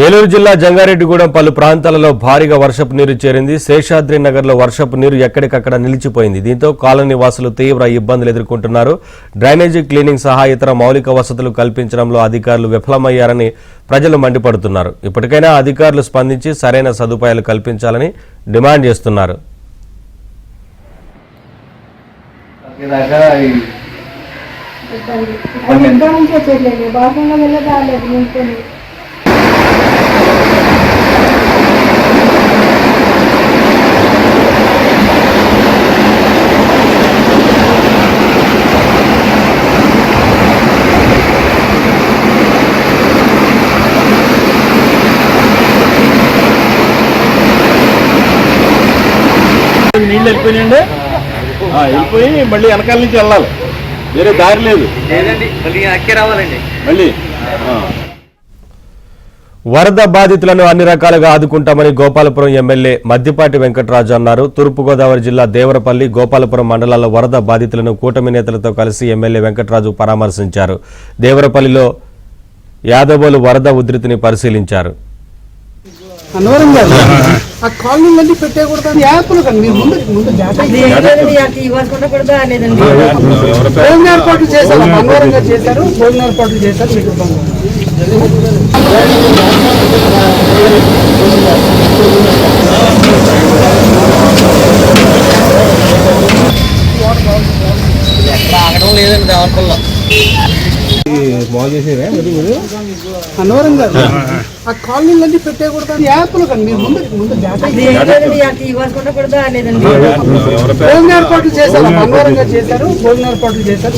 ఏలూరు జిల్లా జంగారెడ్డిగూడెం పలు ప్రాంతాలలో భారీగా వర్షపు నీరు చేరింది. శేషాద్రి నగర్లో వర్షపు నీరు ఎక్కడికక్కడ నిలిచిపోయింది. దీంతో కాలనీ వాసులు తీవ్ర ఇబ్బందులు ఎదుర్కొంటున్నారు. డ్రైనేజీ క్లీనింగ్ సహా ఇతర మౌలిక వసతులు కల్పించడంలో అధికారులు విఫలమయ్యారని ప్రజలు మండిపడుతున్నారు. ఇప్పటికైనా అధికారులు స్పందించి సరైన సదుపాయాలు కల్పించాలని డిమాండ్ చేస్తున్నారు. నీళ్ళు వెళ్ళిపోయినాయండి. వెళ్ళిపోయి మళ్ళీ వెనకాల నుంచి వెళ్ళాలి, వేరే దారి లేదు. మళ్ళీ వరద బాధితులను అన్ని రకాలుగా ఆదుకుంటామని గోపాలపురం ఎమ్మెల్యే మద్దిపాటి వెంకటరాజు అన్నారు. తూర్పుగోదావరి జిల్లా దేవరపల్లి, గోపాలపురం మండలాల్లో వరద బాధితులను కూటమి నేతలతో కలిసి ఎమ్మెల్యే వెంకటరాజు పరామర్శించారు. దేవరపల్లిలో యాదవులు వరద ఉధృతిని పరిశీలించారు. కాలనీ పెట్టేకూడదు యాప్లు కానీ ముందు భోజన ఏర్పాట్లు చేశారు, బంగారంగా చేశారు, భోజన ఏర్పాట్లు చేశారు. లేదండి దేవరపల్లిలో అనవరం కాదు, ఆ కాలనీ పెట్టేకూడదు యాప్లు కానీ ముందు భోజన ఏర్పాట్లు చేశారు, బంగారంగా చేశారు, భోజన ఏర్పాట్లు చేశారు.